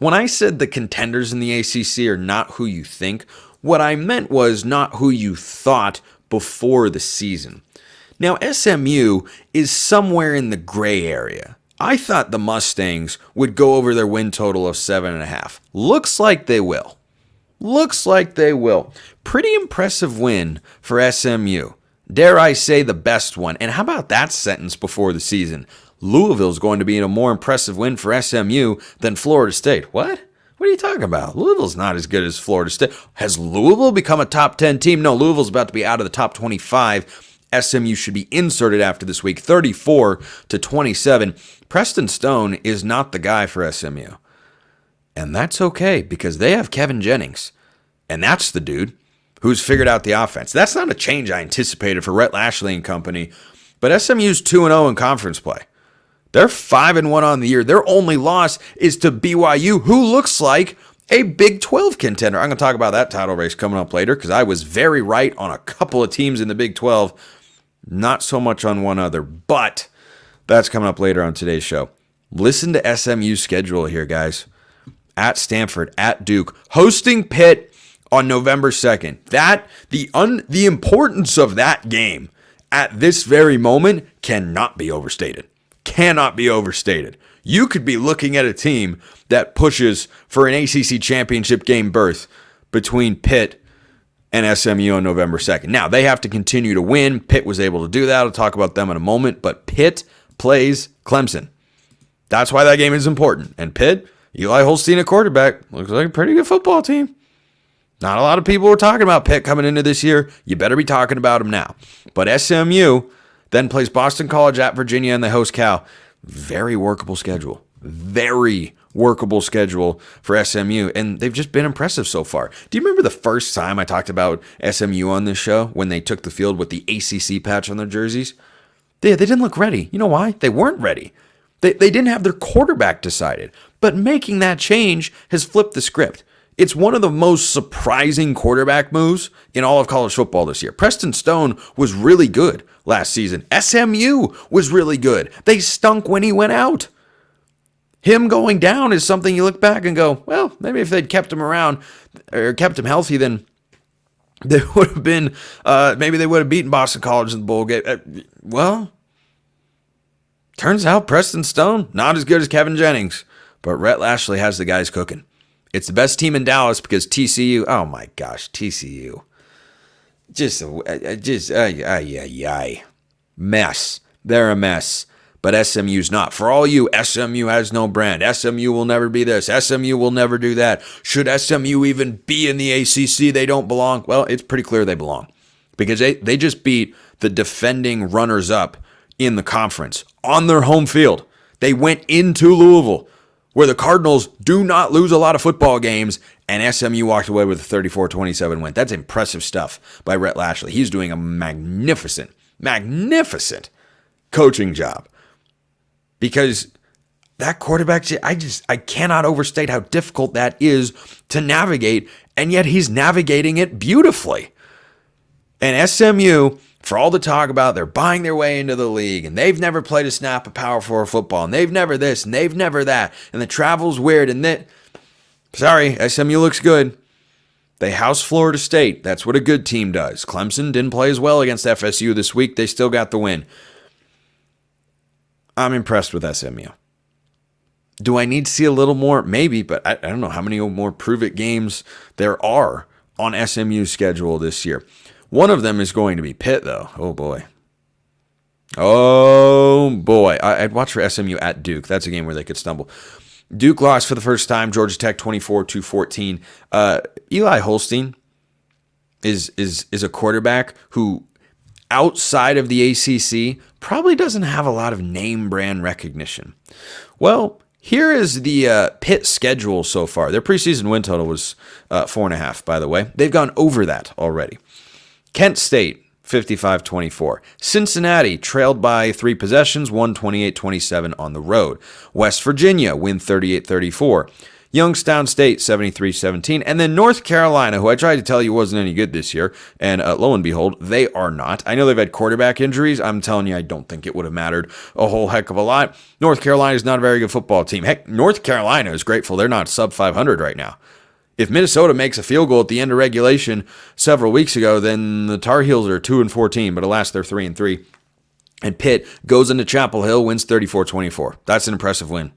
When I said the contenders in the ACC are not who you think, what I meant was not who you thought before the season. Now, SMU is somewhere in the gray area. I thought the Mustangs would go over their win total of 7.5. Looks like they will. Pretty impressive win for SMU. Dare I say the best one. And how about that sentence before the season? Louisville's going to be in a more impressive win for SMU than Florida State. What? What are you talking about? Louisville's not as good as Florida State. Has Louisville become a top 10 team? No, Louisville's about to be out of the top 25. SMU should be inserted after this week, 34-27. Preston Stone is not the guy for SMU. And that's okay because they have Kevin Jennings. And that's the dude who's figured out the offense. That's not a change I anticipated for Rhett Lashlee and company. But SMU's 2-0 in conference play. They're 5-1 on the year. Their only loss is to BYU, who looks like a Big 12 contender. I'm going to talk about that title race coming up later because I was very right on a couple of teams in the Big 12. Not so much on one other, but that's coming up later on today's show. Listen to SMU's schedule here, guys. At Stanford, at Duke, hosting Pitt on November 2nd. The importance of that game at this very moment cannot be overstated. You could be looking at a team that pushes for an ACC championship game berth between Pitt and SMU on November 2nd. Now, they have to continue to win. Pitt was able to do that. I'll talk about them in a moment. But Pitt plays Clemson. That's why that game is important. And Pitt, Eli Holstein at quarterback, looks like a pretty good football team. Not a lot of people were talking about Pitt coming into this year. You better be talking about them now. But SMU then plays Boston College at Virginia and they host Cal. Very workable schedule. Very workable schedule for SMU, and they've just been impressive so far. Do you remember the first time I talked about SMU on this show when they took the field with the ACC patch on their jerseys? They didn't look ready. You know why? They weren't ready. They didn't have their quarterback decided, but making that change has flipped the script. It's one of the most surprising quarterback moves in all of college football this year. Preston Stone was really good last season. SMU was really good. They stunk when he went out. Him going down is something you look back and go, well, maybe if they'd kept him around or kept him healthy, then they would have been, maybe they would have beaten Boston College in the bowl game. Well, turns out Preston Stone, not as good as Kevin Jennings, but Rhett Lashlee has the guys cooking. It's the best team in Dallas because TCU, oh my gosh, TCU. Mess. They're a mess. But SMU's not. For all you, SMU has no brand. SMU will never be this. SMU will never do that. Should SMU even be in the ACC? They don't belong. Well, it's pretty clear they belong because they just beat the defending runners-up in the conference on their home field. They went into Louisville, where the Cardinals do not lose a lot of football games, and SMU walked away with a 34-27 win. That's impressive stuff by Rhett Lashlee. He's doing a magnificent coaching job. Because that quarterback, I cannot overstate how difficult that is to navigate, and yet he's navigating it beautifully. And SMU, for all the talk about they're buying their way into the league, and they've never played a snap of Power 4 football, and they've never this, and they've never that, and the travel's weird, and that. Sorry, SMU looks good. They house Florida State. That's what a good team does. Clemson didn't play as well against FSU this week. They still got the win. I'm impressed with SMU. Do I need to see a little more? Maybe, but I don't know how many more prove-it games there are on SMU's schedule this year. One of them is going to be Pitt, though. Oh, boy. I'd watch for SMU at Duke. That's a game where they could stumble. Duke lost for the first time. Georgia Tech 24-14. Eli Holstein is a quarterback who, outside of the ACC, probably doesn't have a lot of name brand recognition. Well, here is the Pitt schedule so far. Their preseason win total was 4.5, by the way. They've gone over that already. Kent State, 55-24. Cincinnati trailed by 3 possessions, won 28-27 on the road. West Virginia win 38-34. Youngstown State 73-17. And then North Carolina, who I tried to tell you wasn't any good this year, and lo and behold, they are not. I know they've had quarterback injuries. I'm telling you, I don't think it would have mattered a whole heck of a lot. North Carolina is not a very good football team. Heck, North Carolina is grateful they're not sub 500 right now. If Minnesota makes a field goal at the end of regulation several weeks ago, then the Tar Heels are a 2-14, but alas, they're 3-3. And Pitt goes into Chapel Hill, wins 34-24. That's an impressive win.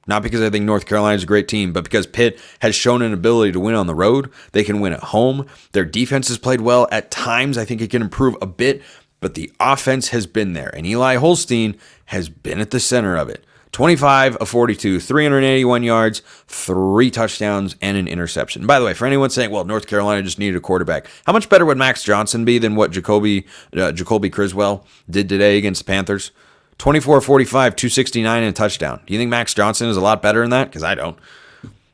Not because I think North Carolina is a great team, but because Pitt has shown an ability to win on the road. They can win at home. Their defense has played well. At times, I think it can improve a bit, but the offense has been there. And Eli Holstein has been at the center of it. 25 of 42, 381 yards, 3 touchdowns, and an interception. By the way, for anyone saying, well, North Carolina just needed a quarterback, how much better would Max Johnson be than what Jacoby Criswell did today against the Panthers? 24 of 45, 269, and a touchdown. Do you think Max Johnson is a lot better than that? Because I don't.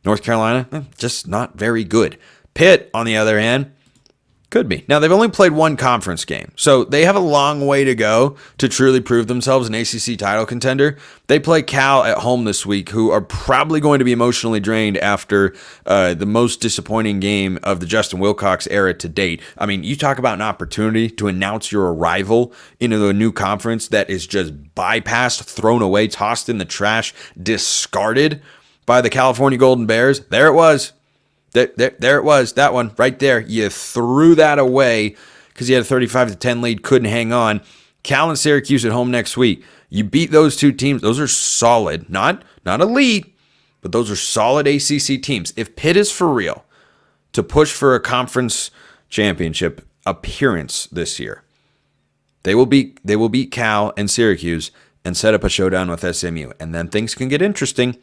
North Carolina, just not very good. Pitt, on the other hand, could be. Now, they've only played one conference game, so they have a long way to go to truly prove themselves an ACC title contender. They play Cal at home this week, who are probably going to be emotionally drained after the most disappointing game of the Justin Wilcox era to date. I mean, you talk about an opportunity to announce your arrival into a new conference that is just bypassed, thrown away, tossed in the trash, discarded by the California Golden Bears. There it was. There it was, that one right there. You threw that away because you had a 35-10 lead, couldn't hang on. Cal and Syracuse at home next week. You beat those two teams. Those are solid, not elite, but those are solid ACC teams. If Pitt is for real to push for a conference championship appearance this year, they will beat Cal and Syracuse and set up a showdown with SMU, and then things can get interesting.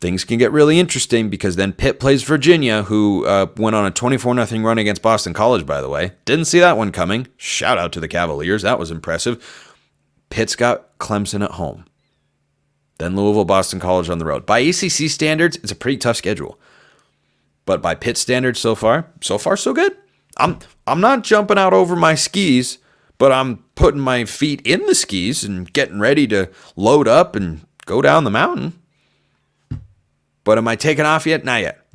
Things can get really interesting because then Pitt plays Virginia, who went on a 24-0 run against Boston College, by the way. Didn't see that one coming. Shout out to the Cavaliers. That was impressive. Pitt's got Clemson at home. Then Louisville, Boston College on the road. By ACC standards, it's a pretty tough schedule. But by Pitt standards so far so good. I'm not jumping out over my skis, but I'm putting my feet in the skis and getting ready to load up and go down the mountain. But am I taking off yet? Not yet.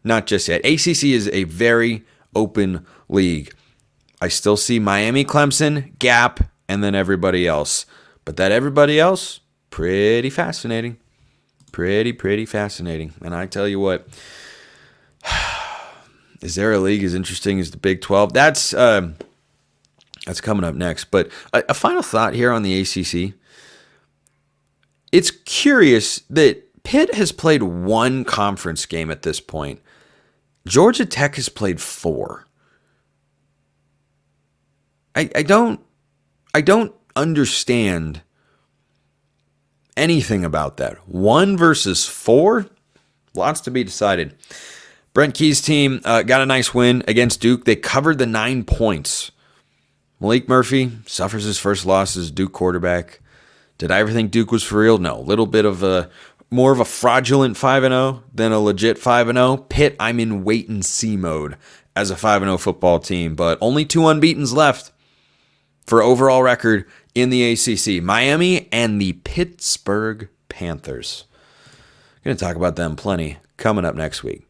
Not just yet. ACC is a very open league. I still see Miami, Clemson, Gap, and then everybody else. But that everybody else, pretty fascinating. Pretty fascinating. And I tell you what, is there a league as interesting as the Big 12? That's coming up next. But a final thought here on the ACC. It's curious that Pitt has played one conference game at this point. Georgia Tech has played 4. I don't understand anything about that. 1 versus 4? Lots to be decided. Brent Key's team got a nice win against Duke. They covered the 9 points. Malik Murphy suffers his first loss as Duke quarterback. Did I ever think Duke was for real? No. A little bit of more of a fraudulent 5-0 than a legit 5-0. Pitt, I'm in wait-and-see mode as a 5-0 football team, but only 2 unbeatens left for overall record in the ACC. Miami and the Pittsburgh Panthers. Going to talk about them plenty coming up next week.